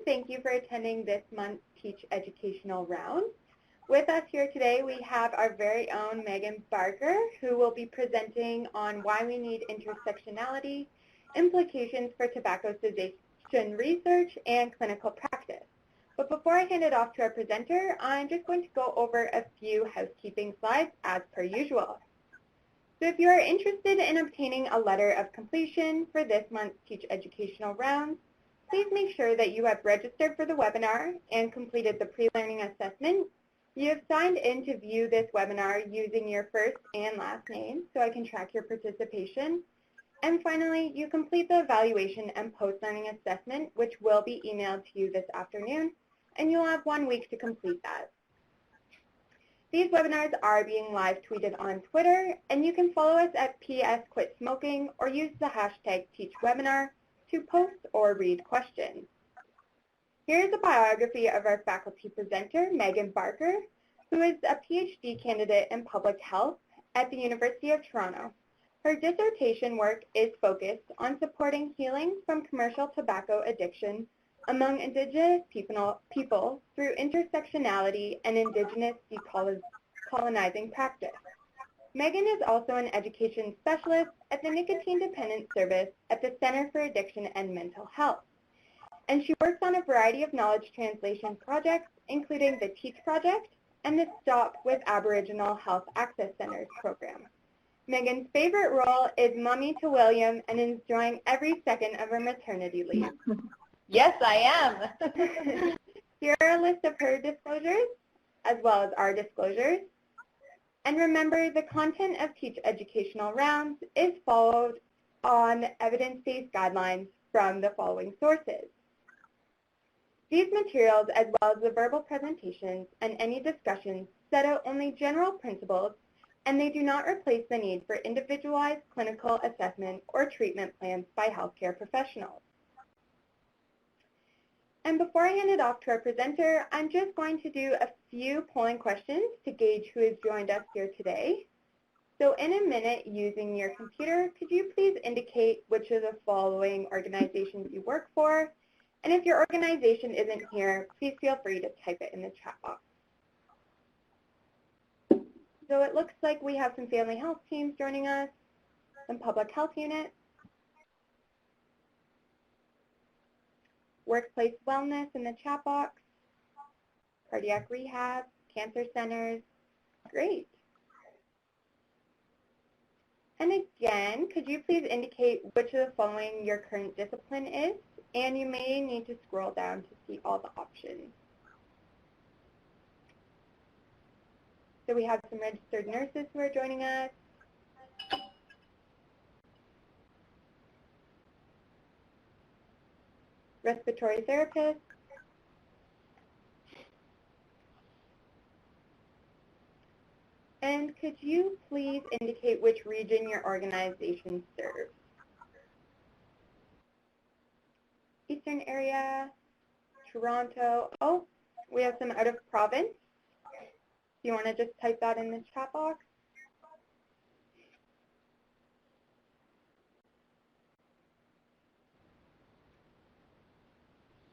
Thank you for attending this month's Teach Educational Round. With us here today, we have our very own Megan Barker, who will be presenting on why we need intersectionality, implications for tobacco cessation research, and clinical practice. But before I hand it off to our presenter, I'm just going to go over a few housekeeping slides as per usual. So if you are interested in obtaining a letter of completion for this month's Teach Educational Round, please make sure that you have registered for the webinar and completed the pre-learning assessment. You have signed in to view this webinar using your first and last name so I can track your participation. And finally, you complete the evaluation and post-learning assessment, which will be emailed to you this afternoon, and you'll have 1 week to complete that. These webinars are being live tweeted on Twitter, and you can follow us at PS Quit Smoking or use the hashtag TeachWebinar to post or read questions. Here's a biography of our faculty presenter, Megan Barker, who is a PhD candidate in public health at the University of Toronto. Her dissertation work is focused on supporting healing from commercial tobacco addiction among Indigenous people through intersectionality and Indigenous decolonizing practice. Megan is also an education specialist at the Nicotine Dependence Service at the Center for Addiction and Mental Health. And she works on a variety of knowledge translation projects, including the TEACH project and the Stop with Aboriginal Health Access Centers program. Megan's favorite role is mommy to William and is enjoying every second of her maternity leave. Yes, I am. Here are a list of her disclosures, as well as our disclosures. And remember, the content of Teach Educational Rounds is followed on evidence-based guidelines from the following sources. These materials, as well as the verbal presentations and any discussions, set out only general principles, and they do not replace the need for individualized clinical assessment or treatment plans by healthcare professionals. And before I hand it off to our presenter, I'm just going to do a few polling questions to gauge who has joined us here today. So in a minute, using your computer, could you please indicate which of the following organizations you work for? And if your organization isn't here, please feel free to type it in the chat box. So it looks like we have some family health teams joining us, some public health units, workplace wellness in the chat box, cardiac rehab, cancer centers. Great. And again, could you please indicate which of the following your current discipline is? And you may need to scroll down to see all the options. So we have some registered nurses who are joining us. Respiratory therapists. And could you please indicate which region your organization serves? Eastern area, Toronto. Oh, we have some out of province. Do you want to just type that in the chat box?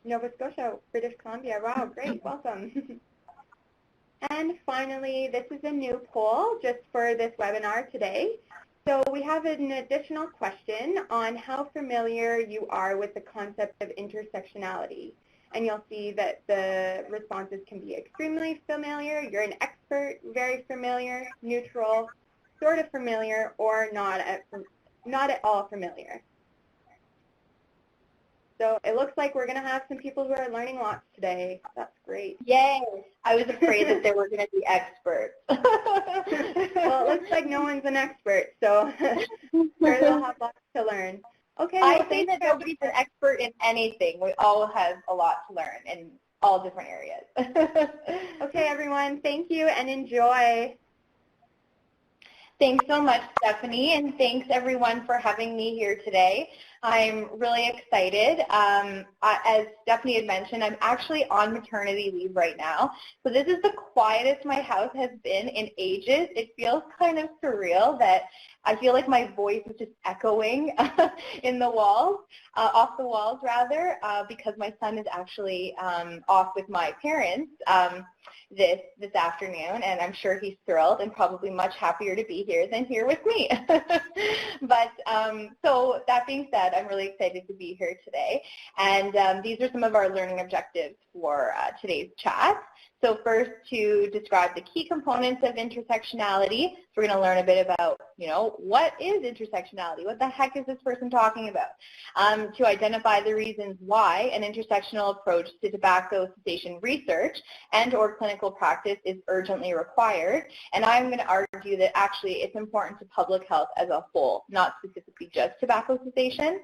Nova Scotia, British Columbia. Wow, great, welcome. And finally, this is a new poll just for this webinar today. So we have an additional question on how familiar you are with the concept of intersectionality. And you'll see that the responses can be extremely familiar, you're an expert, very familiar, neutral, sort of familiar, or not at all familiar. So it looks like we're going to have some people who are learning lots today. That's great. Yay! I was afraid that there were going to be experts. Well, it looks like no one's an expert, so sure they'll have lots to learn. Okay. I think that nobody's an expert in anything. We all have a lot to learn in all different areas. Okay, everyone. Thank you and enjoy. Thanks so much, Stephanie, and thanks everyone for having me here today. I'm really excited. As Stephanie had mentioned, I'm actually on maternity leave right now. So this is the quietest my house has been in ages. It feels kind of surreal that I feel like my voice is just echoing in the walls, off the walls rather, because my son is actually off with my parents this afternoon, and I'm sure he's thrilled and probably much happier to be here than here with me. But so that being said, I'm really excited to be here today, and these are some of our learning objectives for today's chat. So first, to describe the key components of intersectionality. So we're going to learn a bit about, what is intersectionality? What the heck is this person talking about? To identify the reasons why an intersectional approach to tobacco cessation research and or clinical practice is urgently required. And I'm going to argue that actually it's important to public health as a whole, not specifically just tobacco cessation.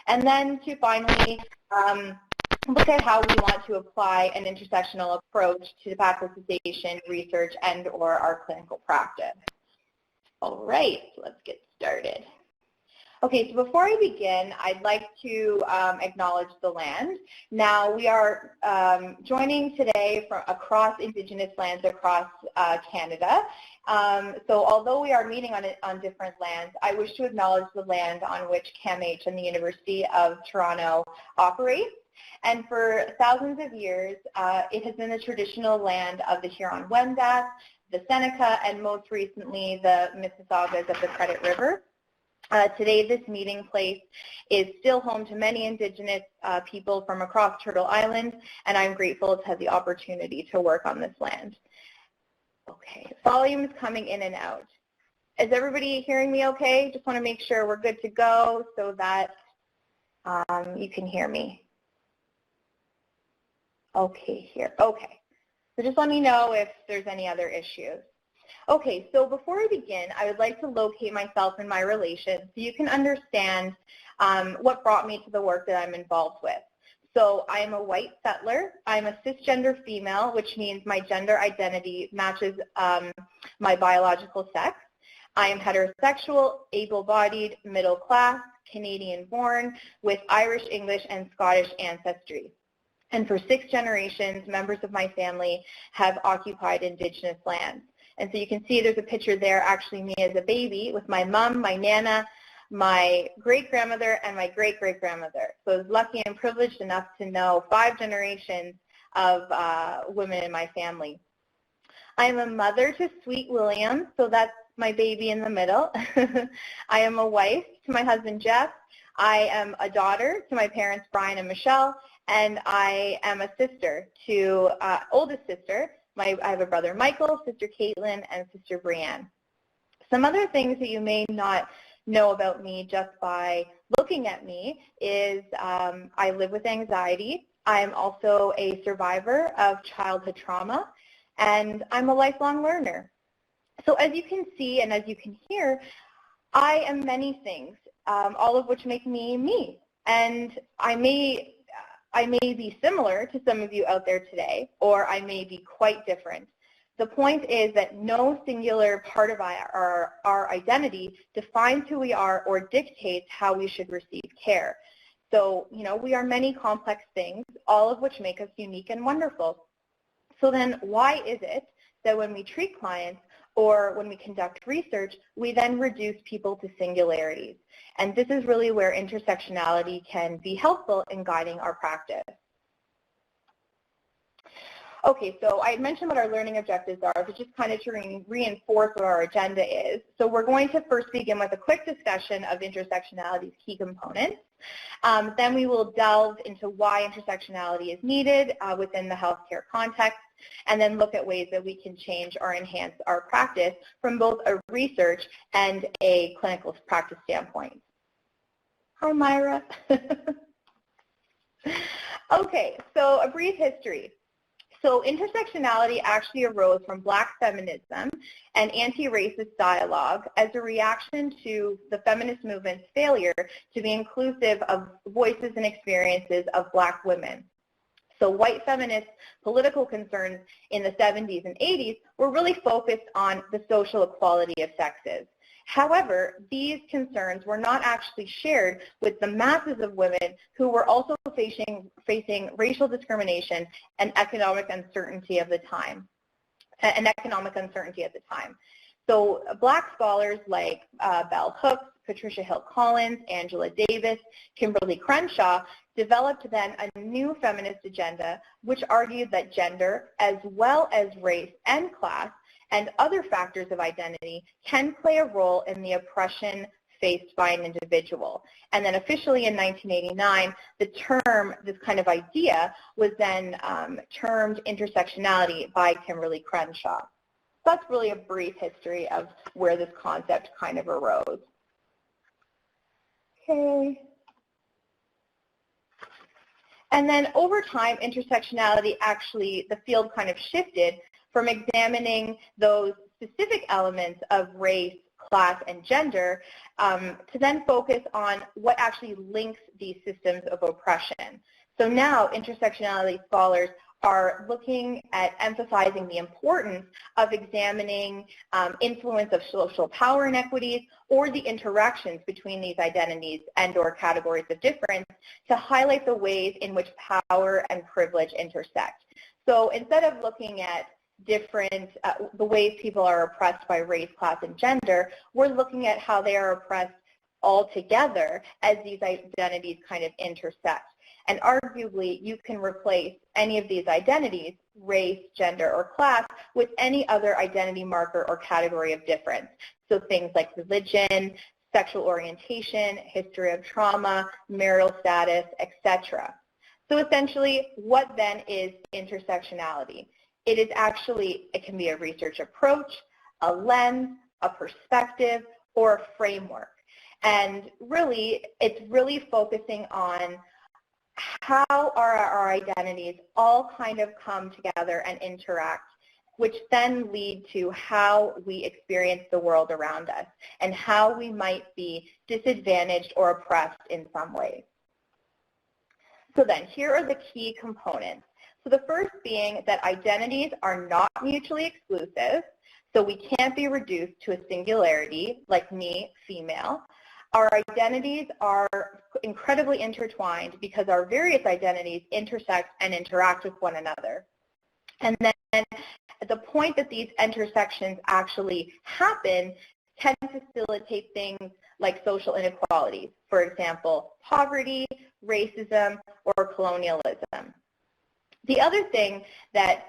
And then to finally look at how we want to apply an intersectional approach to tobacco cessation research and or our clinical practice. All right, so let's get started. Okay, so before I begin, I'd like to acknowledge the land. Now, we are joining today from across Indigenous lands across Canada. So although we are meeting on different lands, I wish to acknowledge the land on which CAMH and the University of Toronto operates. And for thousands of years, it has been the traditional land of the Huron-Wendat, the Seneca, and most recently the Mississaugas of the Credit River. Today, this meeting place is still home to many Indigenous people from across Turtle Island, and I'm grateful to have the opportunity to work on this land. Okay, volume is coming in and out. Is everybody hearing me okay? Just want to make sure we're good to go so that you can hear me. Okay, here. Okay. So just let me know if there's any other issues. Okay, so before I begin, I would like to locate myself and my relations so you can understand what brought me to the work that I'm involved with. So I am a white settler. I'm a cisgender female, which means my gender identity matches my biological sex. I am heterosexual, able-bodied, middle-class, Canadian-born, with Irish, English, and Scottish ancestry. And for 6 generations, members of my family have occupied Indigenous lands. And so you can see there's a picture there, actually me as a baby, with my mom, my nana, my great-grandmother, and my great-great-grandmother. So I was lucky and privileged enough to know 5 generations of women in my family. I am a mother to Sweet William, so that's my baby in the middle. I am a wife to my husband, Jeff. I am a daughter to my parents, Brian and Michelle. And I am a sister to, oldest sister. I have a brother, Michael, sister Caitlin, and sister Brianne. Some other things that you may not know about me just by looking at me is I live with anxiety. I am also a survivor of childhood trauma, and I'm a lifelong learner. So as you can see and as you can hear, I am many things, all of which make me me. And I may be similar to some of you out there today, or I may be quite different. The point is that no singular part of our identity defines who we are or dictates how we should receive care. So, we are many complex things, all of which make us unique and wonderful. So then why is it that when we treat clients or when we conduct research, we then reduce people to singularities? And this is really where intersectionality can be helpful in guiding our practice. Okay, so I mentioned what our learning objectives are, but just kind of to reinforce what our agenda is. So we're going to first begin with a quick discussion of intersectionality's key components. Then we will delve into why intersectionality is needed within the healthcare context, and then look at ways that we can change or enhance our practice from both a research and a clinical practice standpoint. Hi, Myra. Okay, so a brief history. So intersectionality actually arose from Black feminism and anti-racist dialogue as a reaction to the feminist movement's failure to be inclusive of voices and experiences of Black women. So white feminist political concerns in the 70s and 80s were really focused on the social equality of sexes. However, these concerns were not actually shared with the masses of women who were also facing racial discrimination and economic uncertainty of the time. So Black scholars like Bell Hooks, Patricia Hill Collins, Angela Davis, Kimberly Crenshaw developed then a new feminist agenda which argued that gender, as well as race and class, and other factors of identity can play a role in the oppression faced by an individual. And then officially in 1989, the term, this kind of idea, was then termed intersectionality by Kimberly Crenshaw. So that's really a brief history of where this concept kind of arose. Okay. And then over time, intersectionality actually, the field kind of shifted from examining those specific elements of race, class, and gender to then focus on what actually links these systems of oppression. So now intersectionality scholars are looking at emphasizing the importance of examining influence of social power inequities or the interactions between these identities and or categories of difference to highlight the ways in which power and privilege intersect. So instead of looking at different, the ways people are oppressed by race, class, and gender, we're looking at how they are oppressed all together as these identities kind of intersect. And arguably, you can replace any of these identities, race, gender, or class, with any other identity marker or category of difference. So things like religion, sexual orientation, history of trauma, marital status, etc. So essentially, what then is intersectionality? It is actually, it can be a research approach, a lens, a perspective, or a framework. And really, it's really focusing on how our identities all kind of come together and interact, which then lead to how we experience the world around us and how we might be disadvantaged or oppressed in some ways. So then, here are the key components. So the first being that identities are not mutually exclusive, so we can't be reduced to a singularity like me, female. Our identities are incredibly intertwined because our various identities intersect and interact with one another. And then at the point that these intersections actually happen can facilitate things like social inequalities, for example, poverty, racism, or colonialism. The other thing that's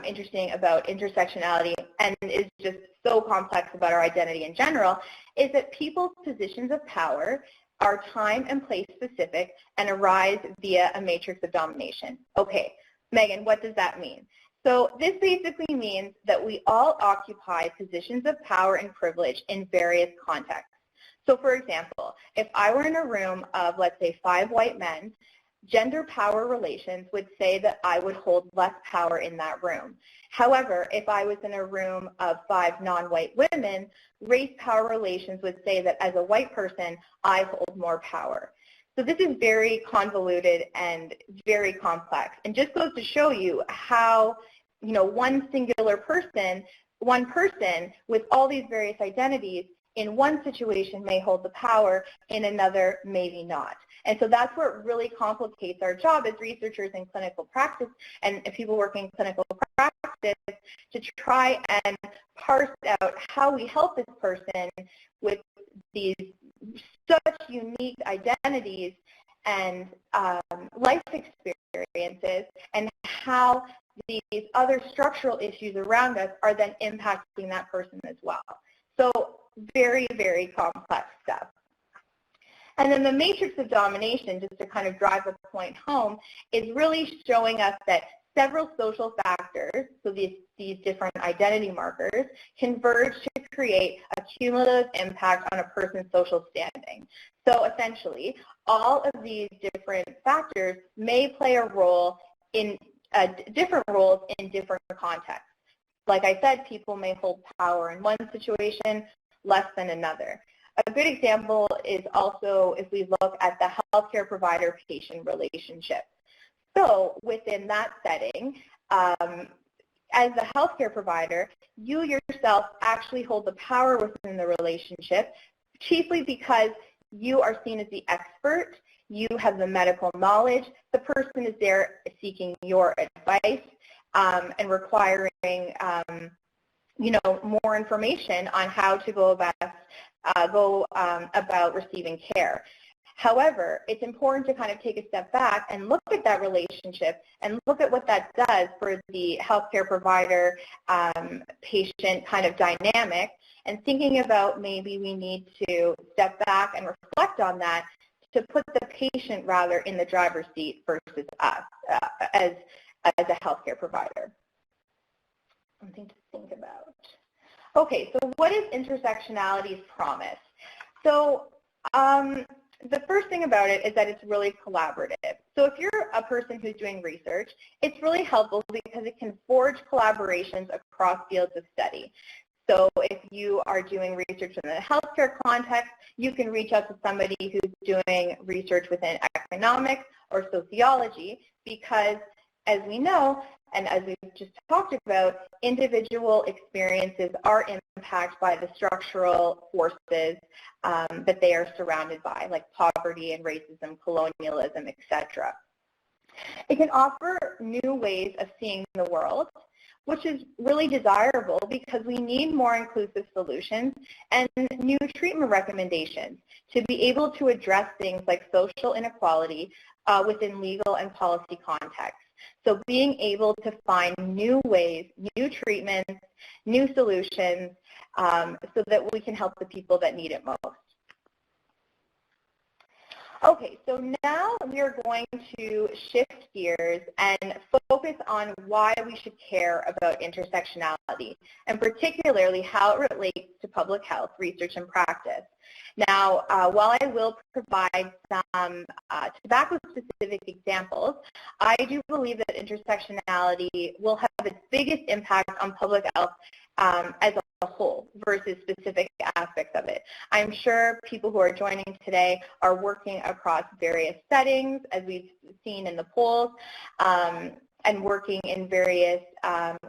interesting about intersectionality and is just so complex about our identity in general is that people's positions of power are time and place specific and arise via a matrix of domination. Okay, Megan, what does that mean? So this basically means that we all occupy positions of power and privilege in various contexts. So for example, if I were in a room of, let's say, 5 white men, gender power relations would say that I would hold less power in that room. However, if I was in a room of 5 non-white women, race power relations would say that as a white person, I hold more power. So this is very convoluted and very complex, and just goes to show you how, you know, one singular person, one person with all these various identities in one situation may hold the power, in another maybe not. And so that's what really complicates our job as researchers in clinical practice and people working in clinical practice to try and parse out how we help this person with these such unique identities and life experiences, and how these other structural issues around us are then impacting that person as well. So very, very complex stuff. And then the matrix of domination, just to kind of drive the point home, is really showing us that several social factors, so these different identity markers, converge to create a cumulative impact on a person's social standing. So essentially, all of these different factors may play a role in different roles in different contexts. Like I said, people may hold power in one situation less than another. A good example is also if we look at the healthcare provider-patient relationship. So within that setting, as the healthcare provider, you yourself actually hold the power within the relationship, chiefly because you are seen as the expert, you have the medical knowledge, the person is there seeking your advice and requiring more information on how to go about receiving care. However, it's important to kind of take a step back and look at that relationship and look at what that does for the healthcare provider patient kind of dynamic, and thinking about maybe we need to step back and reflect on that to put the patient rather in the driver's seat versus us as a healthcare provider. Something to think about. Okay, so what is Intersectionality's promise? So the first thing about it is that it's really collaborative. So if you're a person who's doing research, it's really helpful because it can forge collaborations across fields of study. So if you are doing research in the healthcare context, you can reach out to somebody who's doing research within economics or sociology, because as we know, and as we've just talked about, individual experiences are impacted by the structural forces that they are surrounded by, like poverty and racism, colonialism, etc. It can offer new ways of seeing the world, which is really desirable because we need more inclusive solutions and new treatment recommendations to be able to address things like social inequality within legal and policy contexts. So being able to find new ways, new treatments, new solutions so that we can help the people that need it most. Okay, so now we are going to shift gears and focus on why we should care about intersectionality, and particularly how it relates to public health research and practice. Now, while I will provide some tobacco-specific examples, I do believe that intersectionality will have its biggest impact on public health as a whole versus specific aspects of it. I'm sure people who are joining today are working across various settings, as we've seen in the polls, and working in various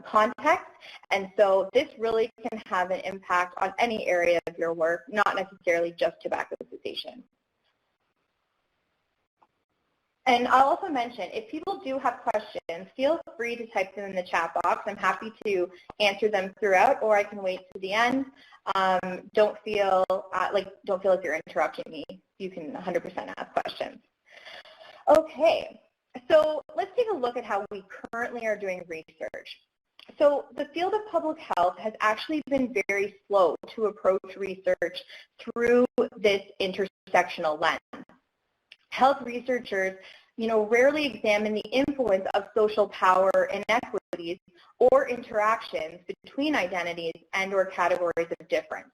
contexts. And so this really can have an impact on any area of your work, not necessarily just tobacco cessation. And I'll also mention, if people do have questions, feel free to type them in the chat box. I'm happy to answer them throughout, or I can wait to the end. Don't feel like you're interrupting me. You can 100% ask questions. Okay, so let's take a look at how we currently are doing research. So the field of public health has actually been very slow to approach research through this intersectional lens. Health researchers, rarely examine the influence of social power inequities or interactions between identities and or categories of difference.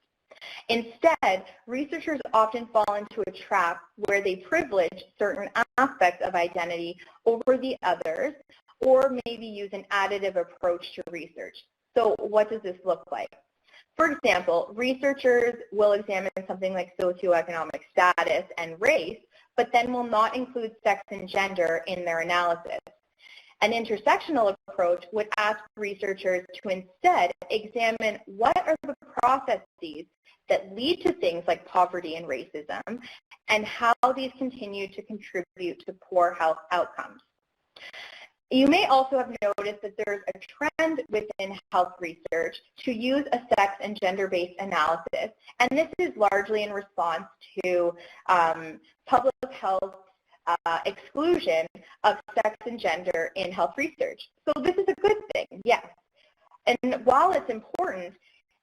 Instead, researchers often fall into a trap where they privilege certain aspects of identity over the others, or maybe use an additive approach to research. So what does this look like? For example, researchers will examine something like socioeconomic status and race, but then will not include sex and gender in their analysis. An intersectional approach would ask researchers to instead examine what are the processes that lead to things like poverty and racism, and how these continue to contribute to poor health outcomes. You may also have noticed that there's a trend within health research to use a sex and gender-based analysis, and this is largely in response to public health exclusion of sex and gender in health research. So this is a good thing, yes. And while it's important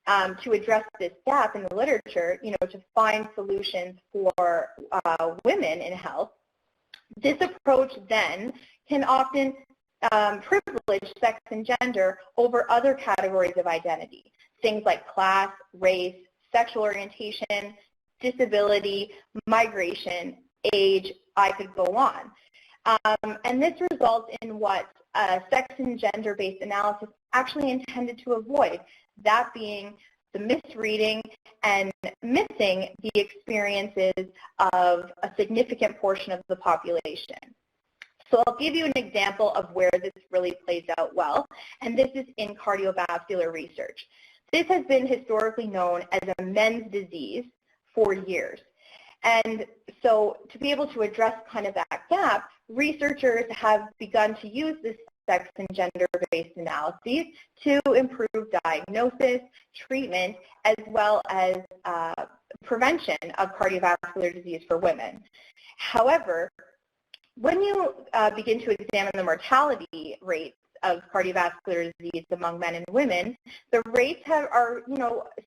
to address this gap in the literature, to find solutions for women in health, this approach then can often privilege sex and gender over other categories of identity, things like class, race, sexual orientation, disability, migration, age, I could go on. And this results in what sex and gender-based analysis actually intended to avoid, that being the misreading and missing the experiences of a significant portion of the population. So I'll give you an example of where this really plays out well, and this is in cardiovascular research. This has been historically known as a men's disease for years. And so to be able to address kind of that gap, researchers have begun to use this sex and gender-based analyses to improve diagnosis, treatment, as well as prevention of cardiovascular disease for women. However, when you begin to examine the mortality rates of cardiovascular disease among men and women, the rates are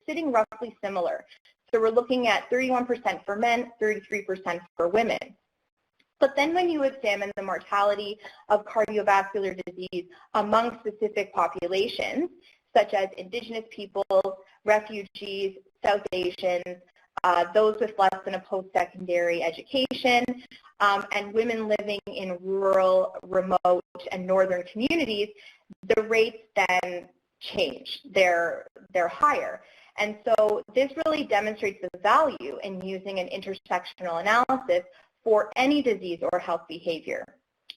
sitting roughly similar. So we're looking at 31% for men, 33% for women. But then when you examine the mortality of cardiovascular disease among specific populations, such as Indigenous peoples, refugees, South Asians, those with less than a post-secondary education, and women living in rural, remote, and northern communities, the rates then change. They're higher. And so this really demonstrates the value in using an intersectional analysis for any disease or health behavior.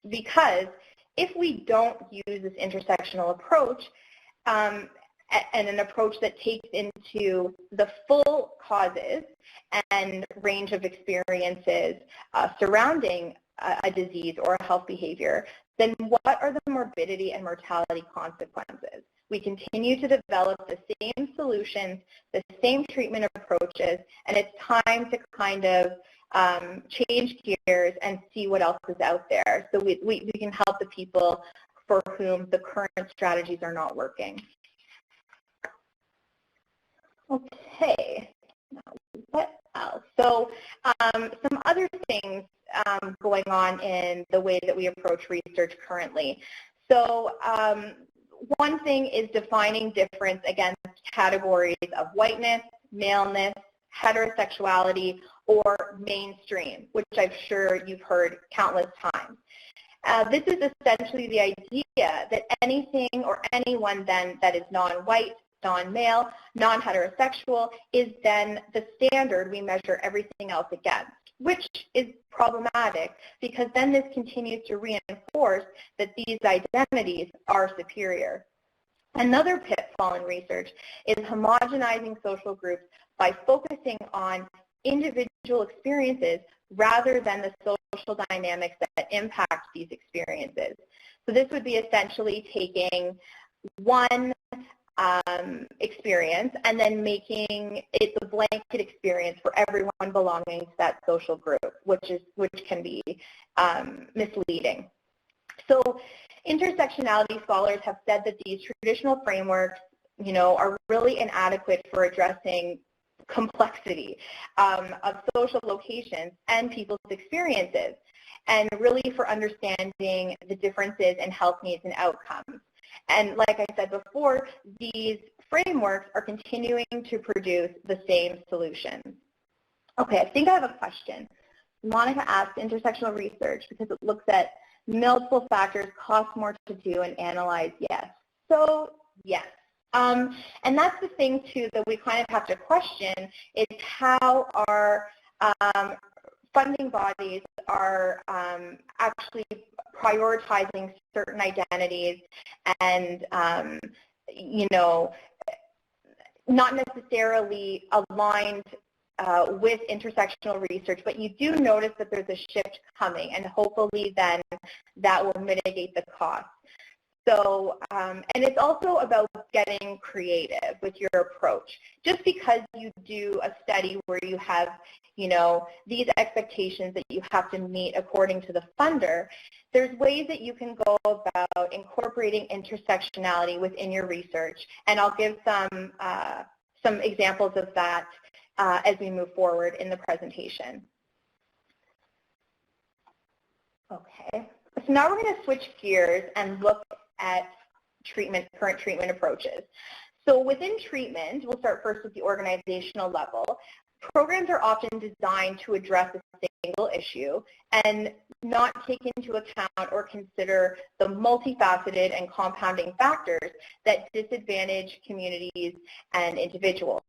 Because if we don't use this intersectional approach, and an approach that takes into the full causes and range of experiences surrounding a disease or a health behavior, then what are the morbidity and mortality consequences? We continue to develop the same solutions, the same treatment approaches, and it's time to kind of change gears and see what else is out there so we can help the people for whom the current strategies are not working. Okay, now what else? So some other things going on in the way that we approach research currently. So one thing is defining difference against categories of whiteness, maleness, heterosexuality, or mainstream, which I'm sure you've heard countless times. This is essentially the idea that anything or anyone then that is non-white, non-male, non-heterosexual is then the standard we measure everything else against, which is problematic because then this continues to reinforce that these identities are superior. Another pitfall in research is homogenizing social groups by focusing on individual experiences rather than the social dynamics that impact these experiences. So this would be essentially taking one experience and then making it the blanket experience for everyone belonging to that social group, which can be misleading. So intersectionality scholars have said that these traditional frameworks, are really inadequate for addressing complexity of social locations and people's experiences, and really for understanding the differences in health needs and outcomes. And like I said before, these frameworks are continuing to produce the same solutions. Okay, I think I have a question. Monica asked intersectional research because it looks at multiple factors, cost more to do and analyze, yes. So, yes. And that's the thing, too, that we kind of have to question is how our funding bodies are actually prioritizing certain identities and, not necessarily aligned with intersectional research, but you do notice that there's a shift coming, and hopefully then that will mitigate the cost. So, and it's also about getting creative with your approach. Just because you do a study where you have, these expectations that you have to meet according to the funder, there's ways that you can go about incorporating intersectionality within your research, and I'll give some examples of that as we move forward in the presentation. Okay, so now we're going to switch gears and look at current treatment approaches. So within treatment, we'll start first with the organizational level. Programs are often designed to address a single issue and not take into account or consider the multifaceted and compounding factors that disadvantage communities and individuals.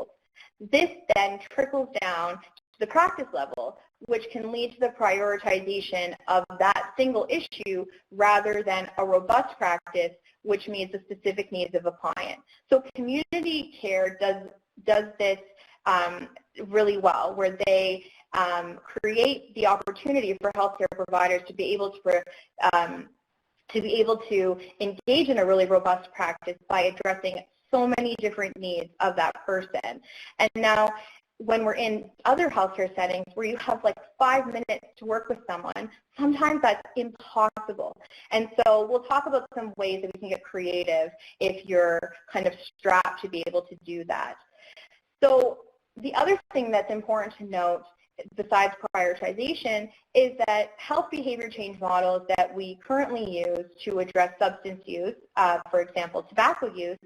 This then trickles down the practice level, which can lead to the prioritization of that single issue rather than a robust practice, which meets the specific needs of a client. So community care does this really well, where they create the opportunity for healthcare providers to be able to engage in a really robust practice by addressing so many different needs of that person. And now, when we're in other healthcare settings where you have like 5 minutes to work with someone, sometimes that's impossible. And so we'll talk about some ways that we can get creative if you're kind of strapped to be able to do that. So the other thing that's important to note, besides prioritization, is that health behavior change models that we currently use to address substance use, for example, tobacco use,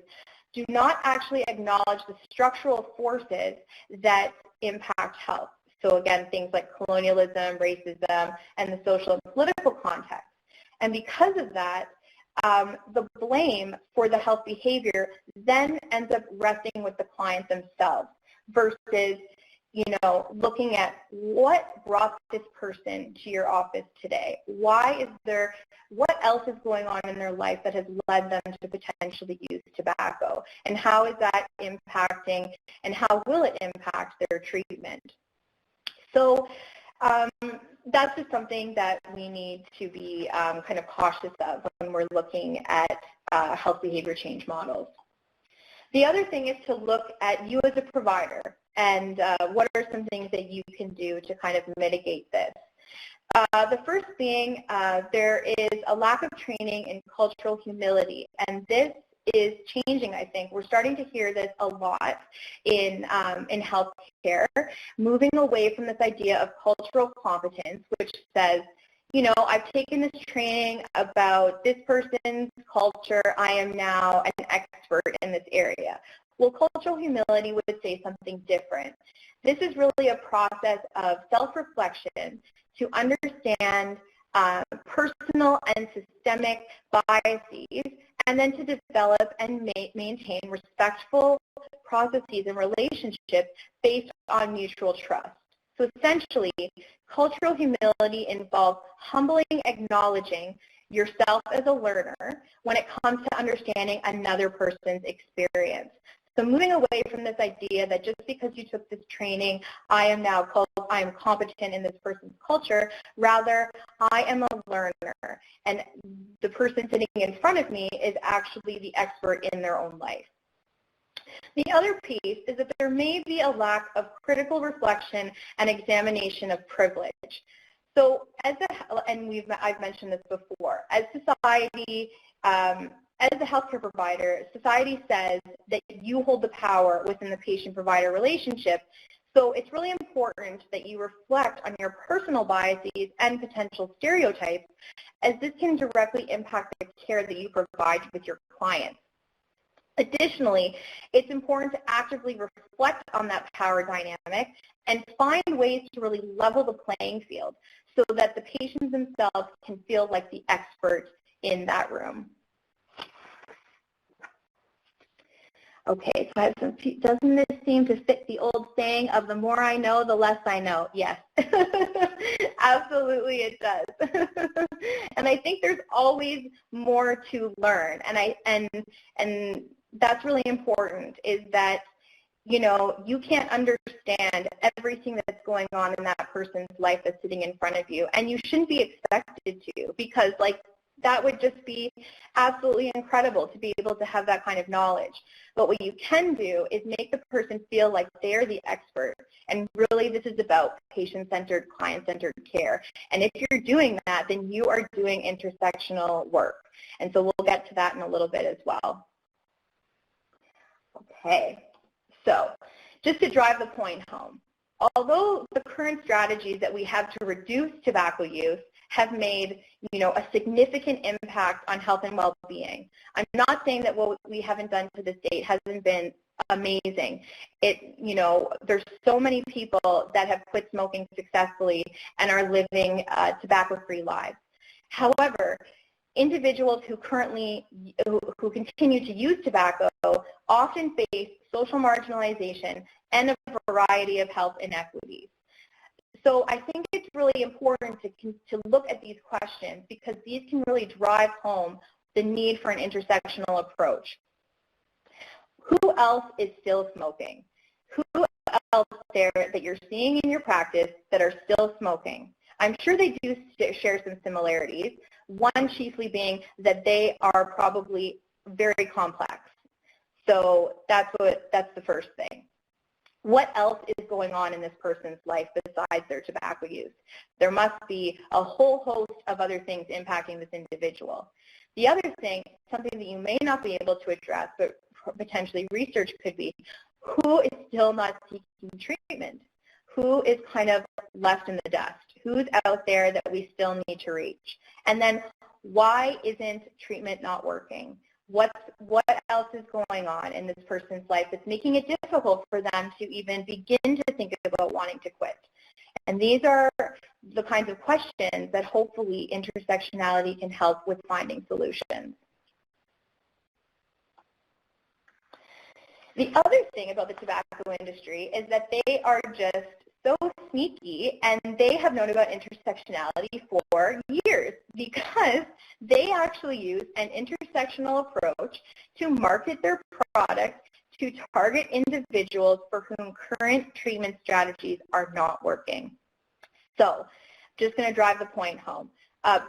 do not actually acknowledge the structural forces that impact health. So again, things like colonialism, racism, and the social and political context. And because of that, the blame for the health behavior then ends up resting with the client themselves versus, looking at what brought this person to your office today. What else is going on in their life that has led them to potentially use tobacco? And how is that impacting, and how will it impact their treatment? So that's just something that we need to be kind of cautious of when we're looking at health behavior change models. The other thing is to look at you as a provider and what are some things that you can do to kind of mitigate this. The first being there is a lack of training in cultural humility, and this is changing, I think. We're starting to hear this a lot in healthcare, moving away from this idea of cultural competence, which says, I've taken this training about this person's culture. I am now an expert in this area. Well, cultural humility would say something different. This is really a process of self-reflection to understand personal and systemic biases, and then to develop and maintain respectful processes and relationships based on mutual trust. So essentially, cultural humility involves humbly acknowledging yourself as a learner when it comes to understanding another person's experience. So moving away from this idea that just because you took this training, I am competent in this person's culture. Rather, I am a learner, and the person sitting in front of me is actually the expert in their own life. The other piece is that there may be a lack of critical reflection and examination of privilege. So I've mentioned this before, as society, as a healthcare provider, society says that you hold the power within the patient-provider relationship. So it's really important that you reflect on your personal biases and potential stereotypes, as this can directly impact the care that you provide with your clients. Additionally, it's important to actively reflect on that power dynamic and find ways to really level the playing field so that the patients themselves can feel like the expert in that room. Okay, so doesn't this seem to fit the old saying of the more I know, the less I know? Yes, absolutely it does. And I think there's always more to learn, and that's really important, is that you can't understand everything that's going on in that person's life that's sitting in front of you, and you shouldn't be expected to, because that would just be absolutely incredible to be able to have that kind of knowledge. But what you can do is make the person feel like they're the expert. And really this is about patient-centered, client-centered care. And if you're doing that, then you are doing intersectional work. And so we'll get to that in a little bit as well. Okay, so just to drive the point home, although the current strategies that we have to reduce tobacco use have made, a significant impact on health and well-being. I'm not saying that what we haven't done to this date hasn't been amazing. There's so many people that have quit smoking successfully and are living tobacco-free lives. However, individuals who continue to use tobacco often face social marginalization and a variety of health inequities. So I think it's really important to look at these questions because these can really drive home the need for an intersectional approach. Who else is still smoking? Who else there that you're seeing in your practice that are still smoking? I'm sure they do share some similarities, one chiefly being that they are probably very complex. So that's the first thing. What else is going on in this person's life besides their tobacco use? There must be a whole host of other things impacting this individual. The other thing, something that you may not be able to address, but potentially research could be, who is still not seeking treatment? Who is kind of left in the dust? Who's out there that we still need to reach? And then why isn't treatment not working? What else is going on in this person's life that's making it difficult for them to even begin to think about wanting to quit? And these are the kinds of questions that hopefully intersectionality can help with finding solutions. The other thing about the tobacco industry is that they are just so sneaky, and they have known about intersectionality for years because they actually use an intersectional approach to market their products to target individuals for whom current treatment strategies are not working. So, just going to drive the point home. A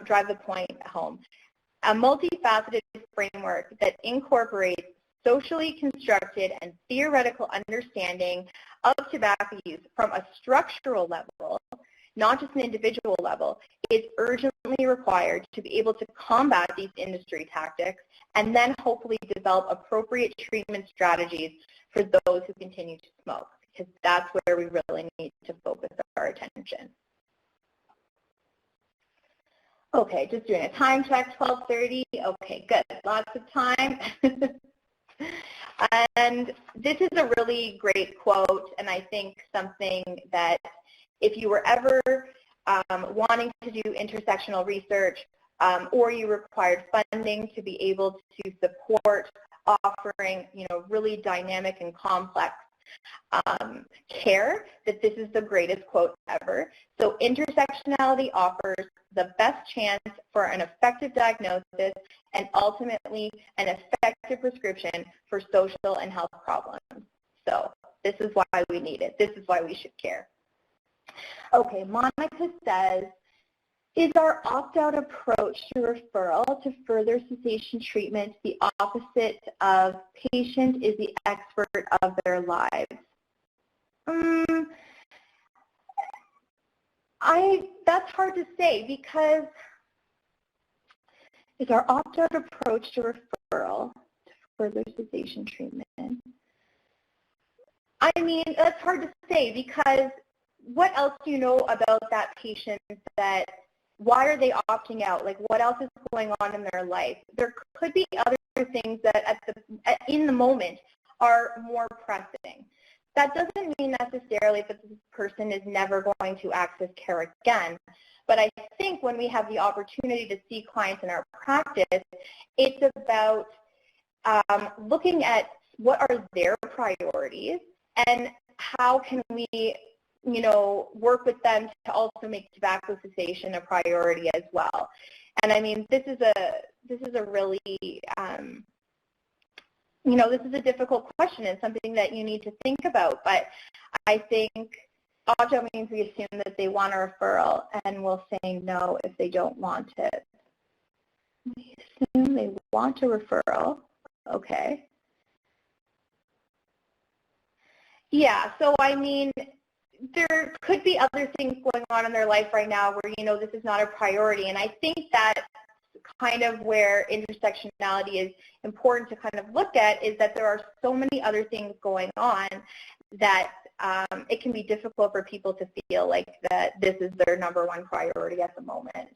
multifaceted framework that incorporates socially constructed and theoretical understanding of tobacco use from a structural level, not just an individual level, is urgently required to be able to combat these industry tactics and then hopefully develop appropriate treatment strategies for those who continue to smoke, because that's where we really need to focus our attention. Okay, just doing a time check, 12:30. Okay, good. Lots of time. And this is a really great quote, and I think something that if you were ever wanting to do intersectional research or you required funding to be able to support offering, really dynamic and complex care, that this is the greatest quote ever. So intersectionality offers the best chance for an effective diagnosis and ultimately an effective prescription for social and health problems. So this is why we need it. This is why we should care. Okay, Monica says, is our opt-out approach to referral to further cessation treatment the opposite of patient is the expert of their lives? That's hard to say, because is our opt-out approach to referral to further cessation treatment? I mean, that's hard to say, because what else do you know about that patient that, why are they opting out? Like, what else is going on in their life? There could be other things that in the moment are more pressing. That doesn't mean necessarily that this person is never going to access care again. But I think when we have the opportunity to see clients in our practice, it's about looking at what are their priorities and how can we work with them to also make tobacco cessation a priority as well. And I mean, this is a really, this is a difficult question and something that you need to think about. But I think opt-out means we assume that they want a referral, and we'll say no if they don't want it. We assume they want a referral. Okay. Yeah, so I mean, there could be other things going on in their life right now where, this is not a priority. And I think that's kind of where intersectionality is important to kind of look at, is that there are so many other things going on that it can be difficult for people to feel like that this is their number one priority at the moment.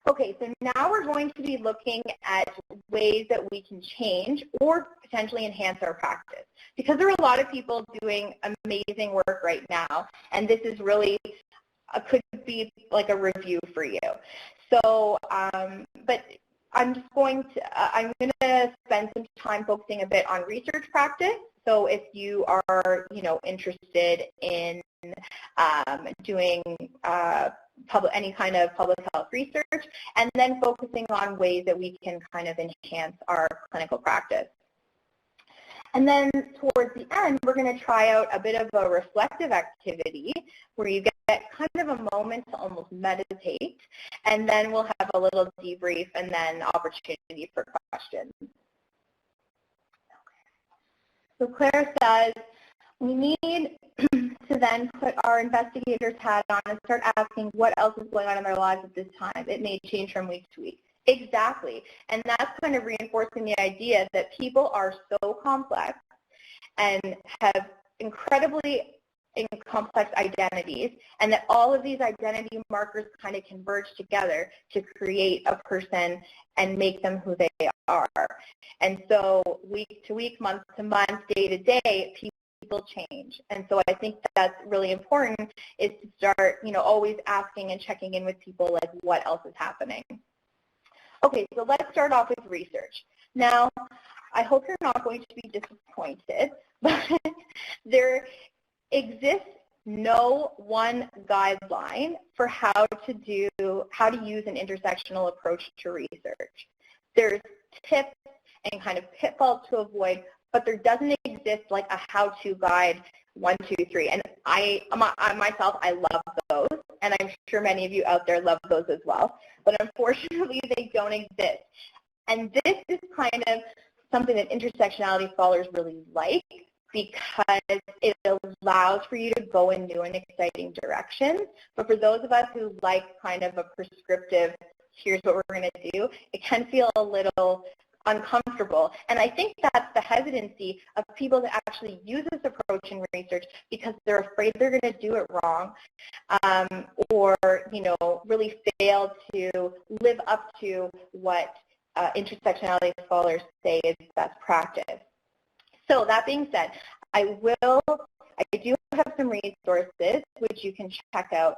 Okay, so now we're going to be looking at ways that we can change or potentially enhance our practice, because there are a lot of people doing amazing work right now, and this is really could be like a review for you. So, but I'm going to spend some time focusing a bit on research practice. So if you are, interested in doing any kind of public health research, and then focusing on ways that we can kind of enhance our clinical practice. And then towards the end, we're going to try out a bit of a reflective activity where you get kind of a moment to almost meditate, and then we'll have a little debrief and then opportunity for questions. So Claire says, we need to then put our investigator's hat on and start asking what else is going on in their lives at this time. It may change from week to week. Exactly. And that's kind of reinforcing the idea that people are so complex and have incredibly complex identities, and that all of these identity markers kind of converge together to create a person and make them who they are. And so week to week, month to month, day to day, people change. And so I think that's really important, is to start, always asking and checking in with people, like, what else is happening. Okay, so let's start off with research. Now, I hope you're not going to be disappointed, but there exists no one guideline for how to use an intersectional approach to research. There's tips and kind of pitfalls to avoid, but there doesn't exist like a how-to guide 1, 2, 3. And I myself, I love those, and I'm sure many of you out there love those as well. But unfortunately, they don't exist. And this is kind of something that intersectionality scholars really like, because it allows for you to go in new and exciting directions. But for those of us who like kind of a prescriptive, here's what we're going to do, it can feel a little uncomfortable. And I think that's the hesitancy of people to actually use this approach in research, because they're afraid they're going to do it wrong, or really fail to live up to what intersectionality scholars say is best practice. So that being said, I do have some resources which you can check out,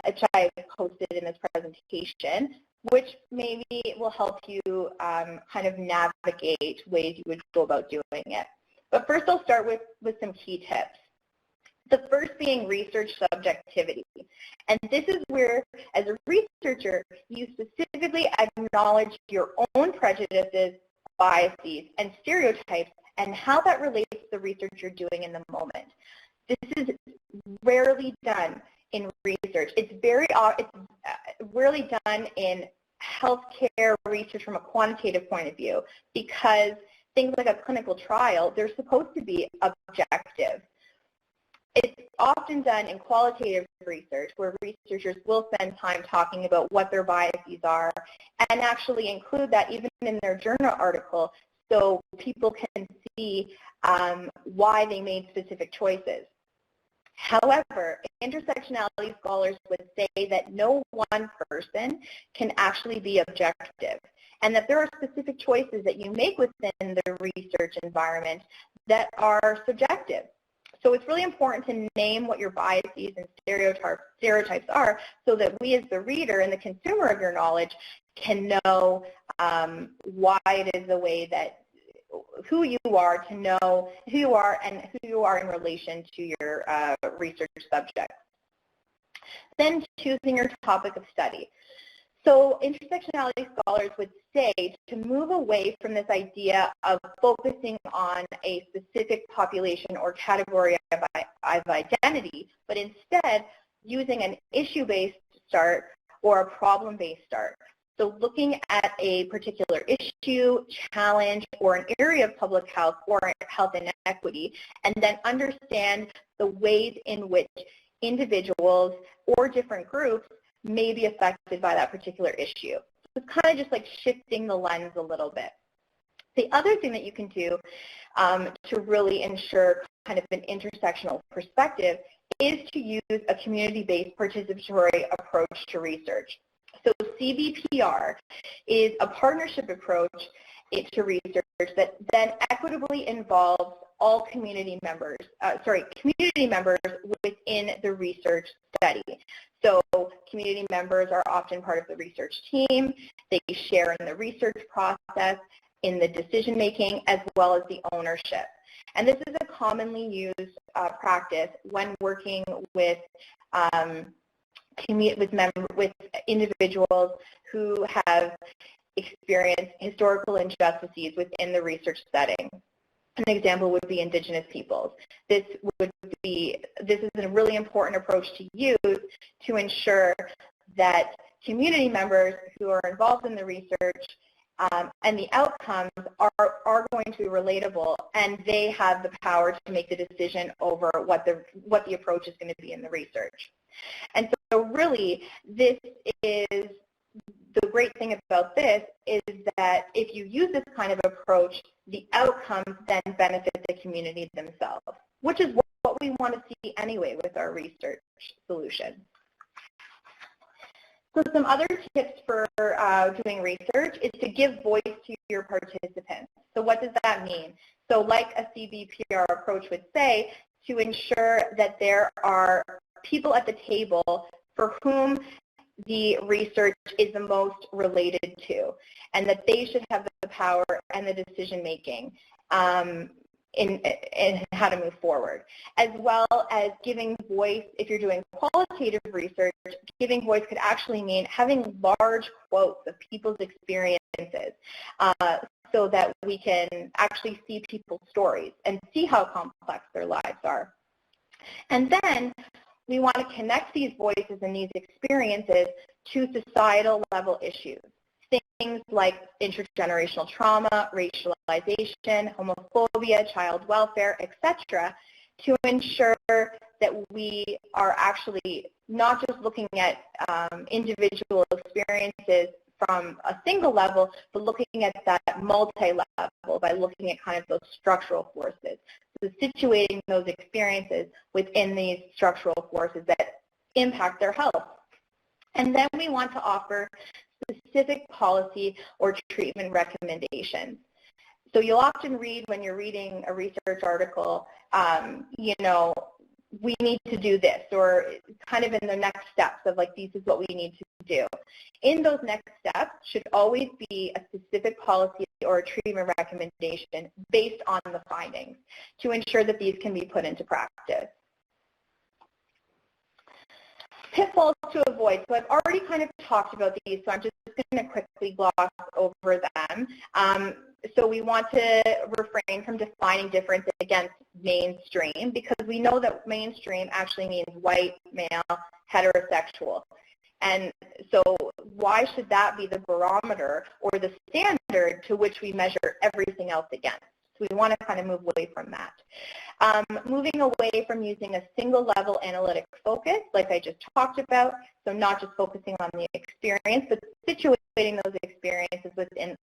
which I posted in this presentation, which maybe will help you kind of navigate ways you would go about doing it. But first I'll start with some key tips. The first being research subjectivity. And this is where, as a researcher, you specifically acknowledge your own prejudices, biases, and stereotypes, and how that relates to the research you're doing in the moment. This is rarely done in research. It's rarely done in healthcare research from a quantitative point of view, because things like a clinical trial, they're supposed to be objective. It's often done in qualitative research, where researchers will spend time talking about what their biases are and actually include that even in their journal article, so people can see why they made specific choices. However, intersectionality scholars would say that no one person can actually be objective, and that there are specific choices that you make within the research environment that are subjective. So it's really important to name what your biases and stereotypes are, so that we as the reader and the consumer of your knowledge can know why it is the way that, who you are, to know who you are and who you are in relation to your research subject. Then choosing your topic of study. So intersectionality scholars would say to move away from this idea of focusing on a specific population or category of identity, but instead using an issue-based start or a problem-based start. So looking at a particular issue, challenge, or an area of public health or health inequity, and then understand the ways in which individuals or different groups may be affected by that particular issue. So it's kind of just like shifting the lens a little bit. The other thing that you can do to really ensure kind of an intersectional perspective is to use a community-based participatory approach to research. So CVPR is a partnership approach to research that then equitably involves all community members within the research study. So community members are often part of the research team. They share in the research process, in the decision making, as well as the ownership. And this is a commonly used practice when working with with individuals who have experienced historical injustices within the research setting. An example would be Indigenous peoples. This is a really important approach to use to ensure that community members who are involved in the research and the outcomes are going to be relatable, and they have the power to make the decision over what the approach is going to be in the research. And so really, this is the great thing about this is that if you use this kind of approach, the outcomes then benefit the community themselves, which is what we want to see anyway with our research solution. So some other tips for doing research is to give voice to your participants. So what does that mean? So like a CVPR approach would say, to ensure that there are people at the table for whom the research is the most related to, and that they should have the power and the decision-making in how to move forward, as well as giving voice. If you're doing qualitative research, giving voice could actually mean having large quotes of people's experiences so that we can actually see people's stories and see how complex their lives are. And then we want to connect these voices and these experiences to societal level issues. Things like intergenerational trauma, racialization, homophobia, child welfare, etc., to ensure that we are actually not just looking at individual experiences from a single level, but looking at that multi-level by looking at kind of those structural forces. So situating those experiences within these structural forces that impact their health. And then we want to offer specific policy or treatment recommendations. So you'll often read when you're reading a research article, we need to do this, or kind of in the next steps of like, this is what we need to do. In those next steps should always be a specific policy or a treatment recommendation based on the findings to ensure that these can be put into practice. Pitfalls to avoid. So I've already kind of talked about these, so I'm just going to quickly gloss over them. So we want to refrain from defining difference against mainstream, because we know that mainstream actually means white, male, heterosexual. And so why should that be the barometer or the standard to which we measure everything else against? So we want to kind of move away from that. Moving away from using a single level analytic focus, like I just talked about, so not just focusing on the experience, but situating those experiences within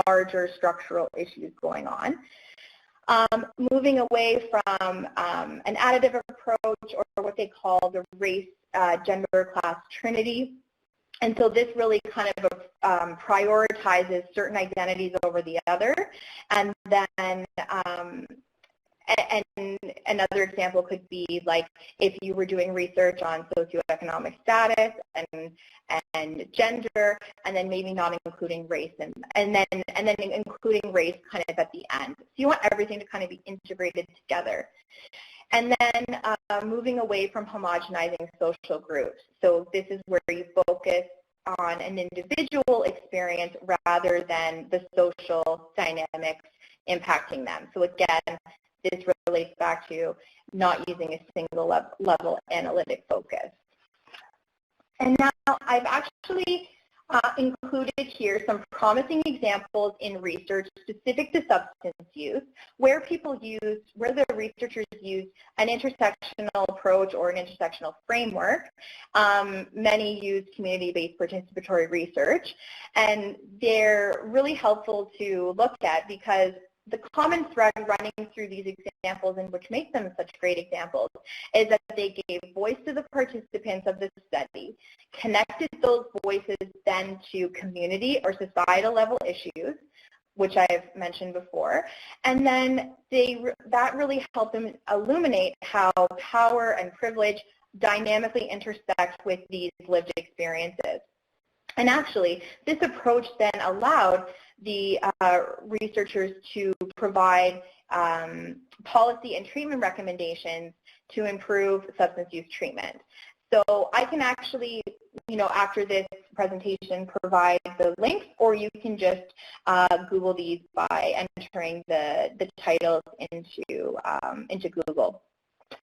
larger structural issues going on. Moving away from an additive approach, or what they call the race, gender, class trinity. And so this really kind of prioritizes certain identities over the other. And then and another example could be like if you were doing research on socioeconomic status and gender, and then maybe not including race, and then including race kind of at the end. So you want everything to kind of be integrated together. And then moving away from homogenizing social groups. So this is where you focus on an individual experience rather than the social dynamics impacting them. So again, this relates back to not using a single level analytic focus. And now I've actually included here some promising examples in research specific to substance use, where the researchers use an intersectional approach or an intersectional framework. Many use community-based participatory research, and they're really helpful to look at because the common thread running through these examples, and which makes them such great examples, is that they gave voice to the participants of the study, connected those voices then to community or societal level issues, which I've mentioned before, and then that really helped them illuminate how power and privilege dynamically intersect with these lived experiences. And actually, this approach then allowed the researchers to provide policy and treatment recommendations to improve substance use treatment. So I can actually, after this presentation, provide the links, or you can just Google these by entering the titles into Google.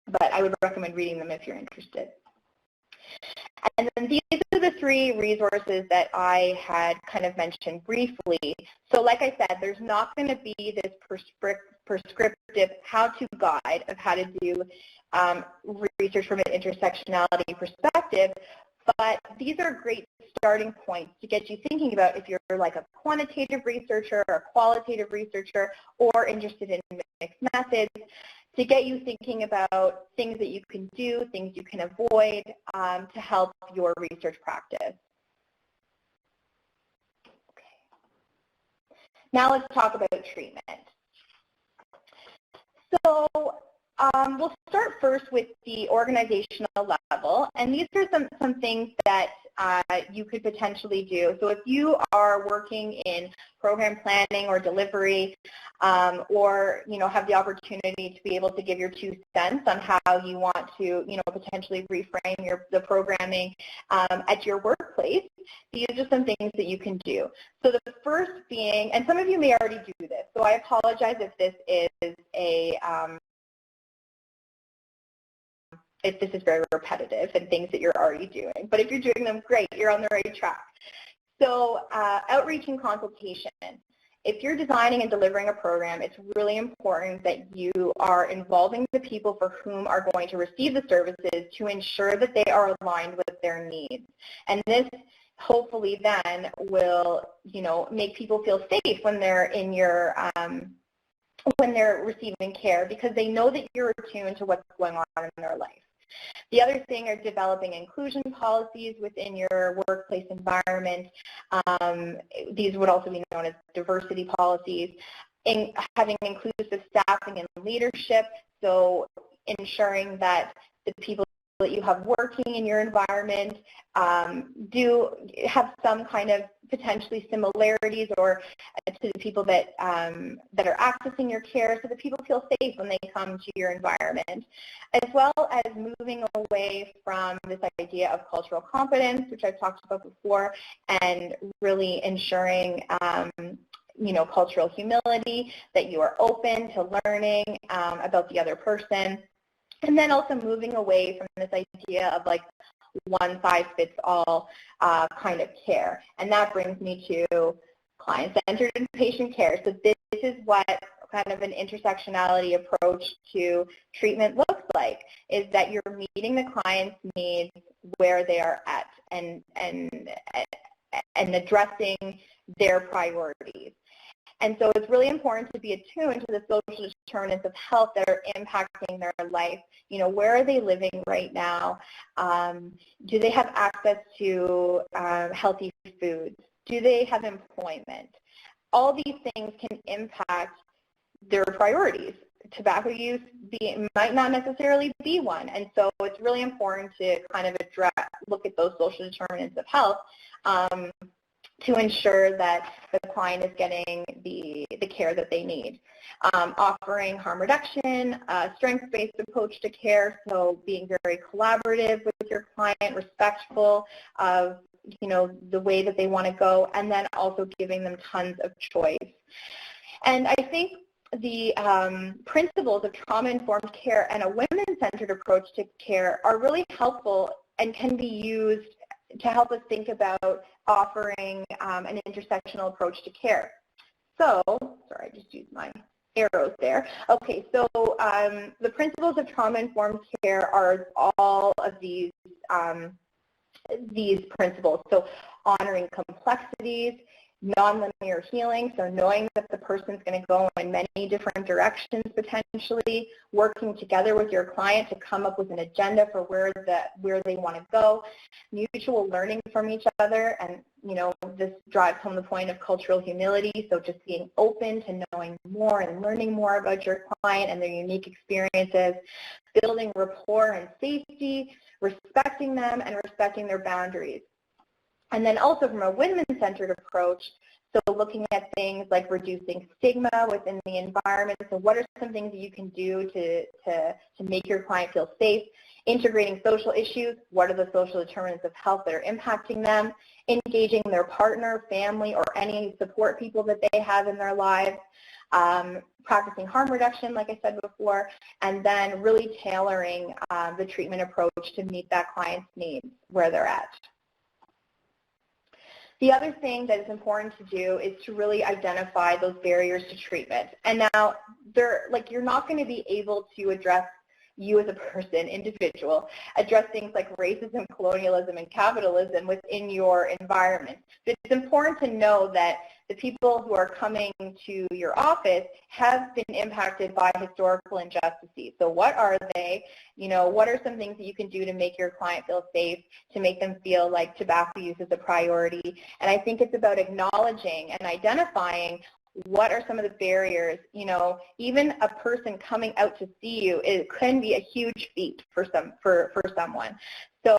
But I would recommend reading them if you're interested. And then these are the 3 resources that I had kind of mentioned briefly. So like I said, there's not going to be this prescriptive how-to guide of how to do research from an intersectionality perspective, but these are great starting points to get you thinking about if you're like a quantitative researcher or a qualitative researcher or interested in mixed methods, to get you thinking about things that you can do, things you can avoid to help your research practice. Okay. Now let's talk about treatment. So we'll start first with the organizational level, and these are some things that you could potentially do. So if you are working in program planning or delivery, or have the opportunity to be able to give your 2 cents on how you want to potentially reframe the programming at your workplace, these are some things that you can do. So the first being, and some of you may already do this, so I apologize if this is if this is very repetitive and things that you're already doing. But if you're doing them, great, you're on the right track. So outreach and consultation. If you're designing and delivering a program, it's really important that you are involving the people for whom are going to receive the services to ensure that they are aligned with their needs. And this hopefully then will, make people feel safe when they're in your when they're receiving care, because they know that you're attuned to what's going on in their life. The other thing are developing inclusion policies within your workplace environment. These would also be known as diversity policies. Having inclusive staffing and leadership, so ensuring that the people that you have working in your environment do have some kind of potentially similarities or to the people that that are accessing your care, so that people feel safe when they come to your environment, as well as moving away from this idea of cultural competence, which I've talked about before, and really ensuring cultural humility, that you are open to learning about the other person. And then also moving away from this idea of like one-size-fits-all kind of care. And that brings me to client-centered and patient care. So this is what kind of an intersectionality approach to treatment looks like, is that you're meeting the client's needs where they are at and addressing their priorities. And so it's really important to be attuned to the social determinants of health that are impacting their life. Where are they living right now? Do they have access to healthy foods? Do they have employment? All these things can impact their priorities. Tobacco use might not necessarily be one. And so it's really important to kind of look at those social determinants of health to ensure that the client is getting the care that they need. Offering harm reduction, strengths-based approach to care, so being very collaborative with your client, respectful of the way that they want to go, and then also giving them tons of choice. And I think the principles of trauma-informed care and a women-centered approach to care are really helpful and can be used to help us think about offering an intersectional approach to care. So, sorry, I just used my arrows there. Okay, so the principles of trauma-informed care are all of these principles. So honoring complexities, nonlinear healing, so knowing that the person's going to go in many different directions potentially, working together with your client to come up with an agenda for where they want to go, mutual learning from each other, and this drives home the point of cultural humility, so just being open to knowing more and learning more about your client and their unique experiences, building rapport and safety, respecting them and respecting their boundaries. And then also from a women-centered approach, so looking at things like reducing stigma within the environment. So what are some things that you can do to make your client feel safe? Integrating social issues. What are the social determinants of health that are impacting them? Engaging their partner, family, or any support people that they have in their lives. Practicing harm reduction, like I said before, and then really tailoring the treatment approach to meet that client's needs where they're at. The other thing that is important to do is to really identify those barriers to treatment. And now, you're not going to be able to address you as a person, individual, address things like racism, colonialism, and capitalism within your environment. But it's important to know that the people who are coming to your office have been impacted by historical injustices. So what are they? What are some things that you can do to make your client feel safe, to make them feel like tobacco use is a priority? And I think it's about acknowledging and identifying what are some of the barriers. Even a person coming out to see you, it can be a huge feat for someone. So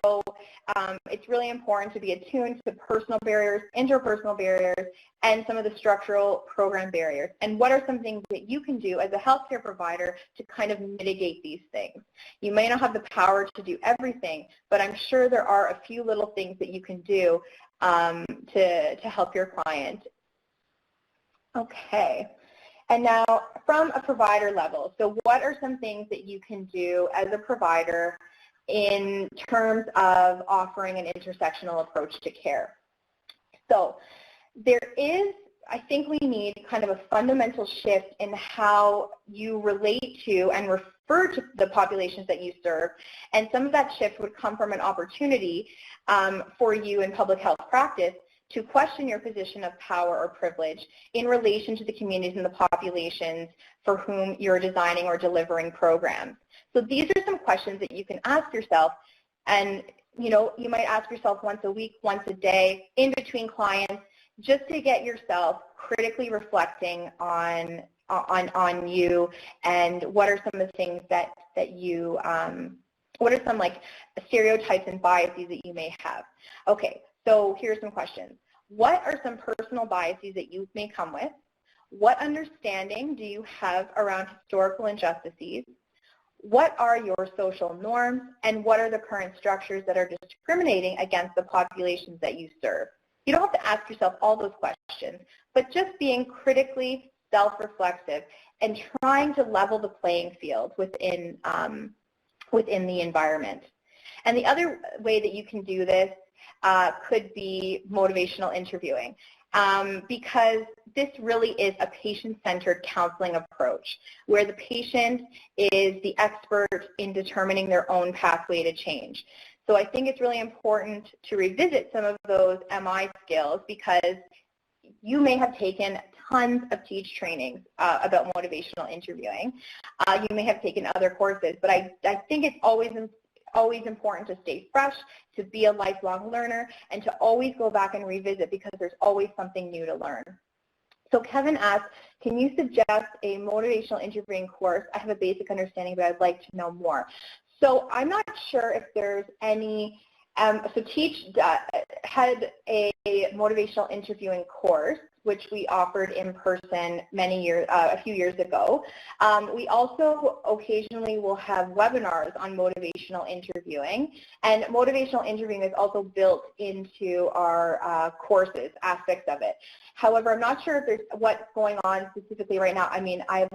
it's really important to be attuned to personal barriers, interpersonal barriers, and some of the structural program barriers. And what are some things that you can do as a healthcare provider to kind of mitigate these things? You may not have the power to do everything, but I'm sure there are a few little things that you can do to help your client. Okay. And now from a provider level, so what are some things that you can do as a provider in terms of offering an intersectional approach to care? So I think we need kind of a fundamental shift in how you relate to and refer to the populations that you serve. And some of that shift would come from an opportunity for you in public health practice to question your position of power or privilege in relation to the communities and the populations for whom you're designing or delivering programs. So these are some questions that you can ask yourself, and you might ask yourself once a week, once a day, in between clients, just to get yourself critically reflecting on you and what are some of the things that you, what are some stereotypes and biases that you may have. Okay. So here's some questions. What are some personal biases that you may come with? What understanding do you have around historical injustices? What are your social norms? And what are the current structures that are discriminating against the populations that you serve? You don't have to ask yourself all those questions, but just being critically self-reflexive and trying to level the playing field within the environment. And the other way that you can do this could be motivational interviewing, because this really is a patient-centered counseling approach where the patient is the expert in determining their own pathway to change. So I think it's really important to revisit some of those MI skills, because you may have taken tons of TEACH trainings about motivational interviewing. You may have taken other courses, but I think it's always important to stay fresh, to be a lifelong learner, and to always go back and revisit, because there's always something new to learn. So Kevin asked, can you suggest a motivational interviewing course? I have a basic understanding, but I'd like to know more. So I'm not sure if there's any, so TEACH had a motivational interviewing course, which we offered in person a few years ago. We also occasionally will have webinars on motivational interviewing, and motivational interviewing is also built into our courses, aspects of it. However, I'm not sure if there's what's going on specifically right now. I mean, I'm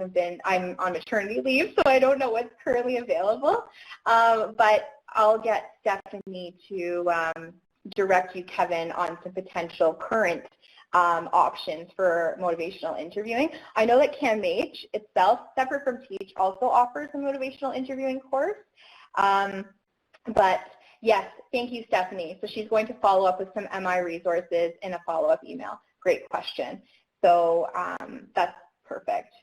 on maternity leave, so I don't know what's currently available, but I'll get Stephanie to direct you, Kevin, on some potential current options for motivational interviewing. I know that CAMH itself, separate from TEACH, also offers a motivational interviewing course. But yes, thank you, Stephanie. So she's going to follow up with some MI resources in a follow-up email. Great question. So that's perfect.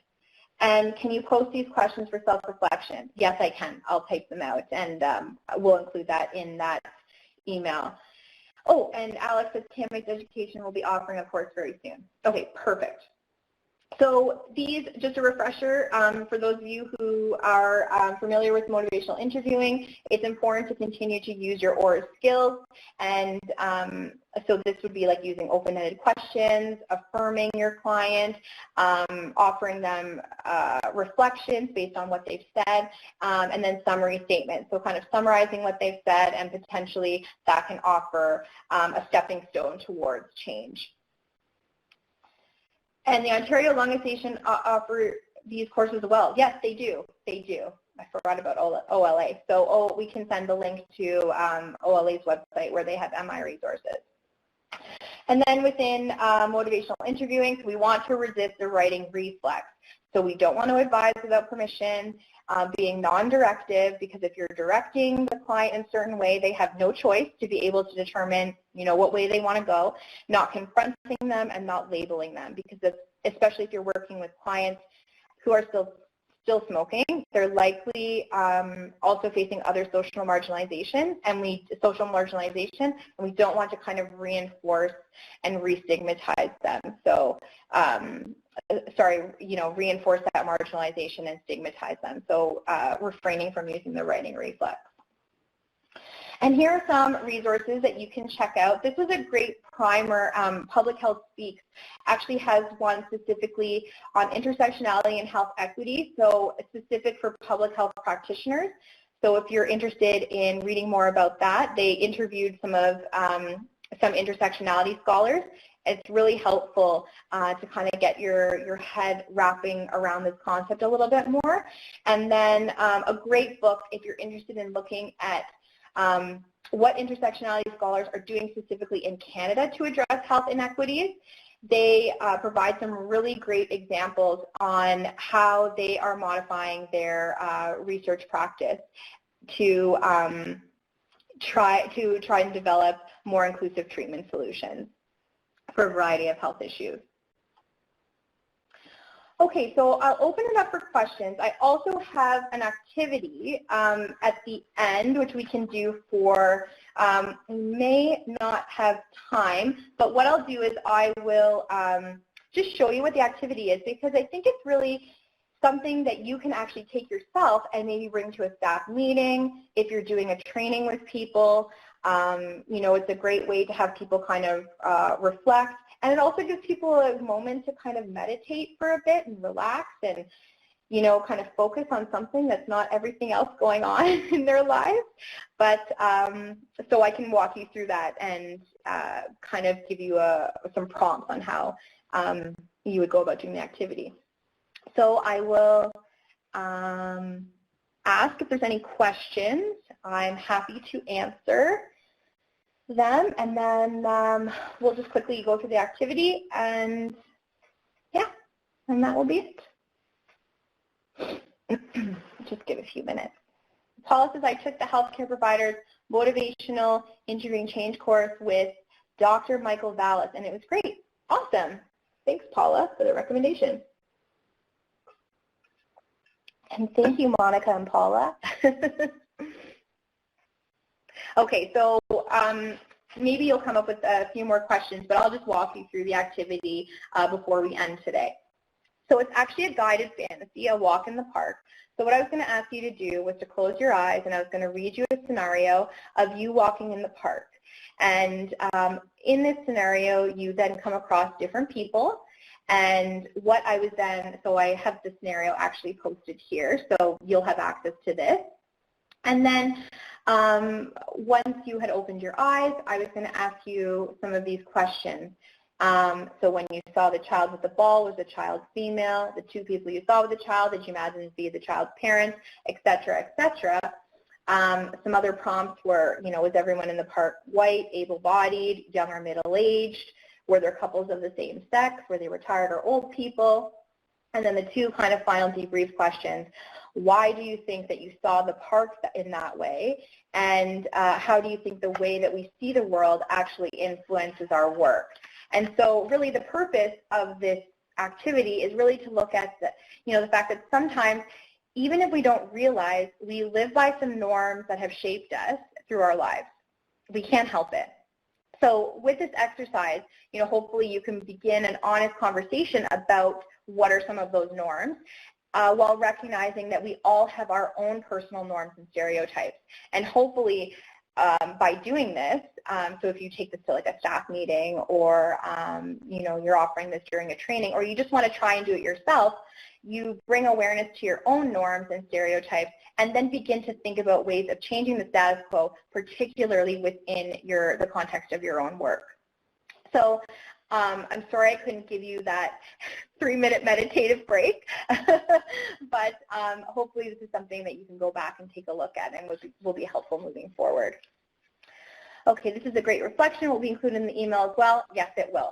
And can you post these questions for self-reflection? Yes, I can. I'll type them out, and we'll include that in that email. Oh, and Alex says CAMH Education will be offering a course very soon. Okay, perfect. So these, just a refresher, for those of you who are familiar with motivational interviewing, it's important to continue to use your OR skills, and so this would be like using open-ended questions, affirming your client, offering them reflections based on what they've said, and then summary statements. So kind of summarizing what they've said, and potentially that can offer a stepping stone towards change. And the Ontario Lung Association offer these courses as well. Yes, they do. They do. I forgot about OLA. So we can send the link to OLA's website where they have MI resources. And then within motivational interviewing, we want to resist the writing reflex. So we don't want to advise without permission, being non-directive, because if you're directing the client in a certain way, they have no choice to be able to determine, you know, what way they want to go, not confronting them and not labeling them, because especially if you're working with clients who are still smoking, they're likely also facing other social marginalization, and we don't want to kind of reinforce and re-stigmatize them. So, reinforce that marginalization and stigmatize them. So refraining from using the writing reflex. And here are some resources that you can check out. This is a great primer. Public Health Speaks actually has one specifically on intersectionality and health equity, so specific for public health practitioners. So if you're interested in reading more about that, they interviewed some intersectionality scholars. It's really helpful to kind of get your head wrapping around this concept a little bit more. And then a great book if you're interested in looking at what intersectionality scholars are doing specifically in Canada to address health inequities. They provide some really great examples on how they are modifying their research practice to try and develop more inclusive treatment solutions for a variety of health issues. Okay, so I'll open it up for questions. I also have an activity at the end, which we can do for, we may not have time, but what I'll do is I will just show you what the activity is, because I think it's really something that you can actually take yourself and maybe bring to a staff meeting. If you're doing a training with people, you know, it's a great way to have people kind of reflect. And it also gives people a moment to kind of meditate for a bit and relax and, you know, kind of focus on something that's not everything else going on in their lives. But so I can walk you through that and kind of give you some prompts on how you would go about doing the activity. So I will ask if there's any questions. I'm happy to answer them, and then we'll just quickly go through the activity, and yeah, and that will be it. Just give a few minutes. Paula says, I took the healthcare provider's motivational interviewing change course with Dr. Michael Vallis, and it was great. Awesome. Thanks, Paula, for the recommendation. And thank you, Monica and Paula. Okay, so maybe you'll come up with a few more questions, but I'll just walk you through the activity before we end today. So it's actually a guided fantasy, a walk in the park. So what I was going to ask you to do was to close your eyes, and I was going to read you a scenario of you walking in the park. And in this scenario, you then come across different people. And what I was then, so I have the scenario actually posted here, so you'll have access to this. And then once you had opened your eyes, I was going to ask you some of these questions. So when you saw the child with the ball, was the child female? The two people you saw with the child, did you imagine to be the child's parents, et cetera, et cetera? Some other prompts were, you know, was everyone in the park white, able-bodied, young or middle-aged? Were there couples of the same sex? Were they retired or old people? And then the two kind of final debrief questions. Why do you think that you saw the park in that way? And how do you think the way that we see the world actually influences our work? And so really the purpose of this activity is really to look at the, you know, the fact that sometimes, even if we don't realize, we live by some norms that have shaped us through our lives. We can't help it. So with this exercise, hopefully you can begin an honest conversation about what are some of those norms, while recognizing that we all have our own personal norms and stereotypes. And hopefully by doing this, so if you take this to like a staff meeting, or you're offering this during a training, or you just want to try and do it yourself, you bring awareness to your own norms and stereotypes, and then begin to think about ways of changing the status quo, particularly within the context of your own work. So I'm sorry I couldn't give you that 3-minute meditative break, but hopefully this is something that you can go back and take a look at and will be helpful moving forward. Okay, this is a great reflection. Will be included in the email as well. Yes, it will.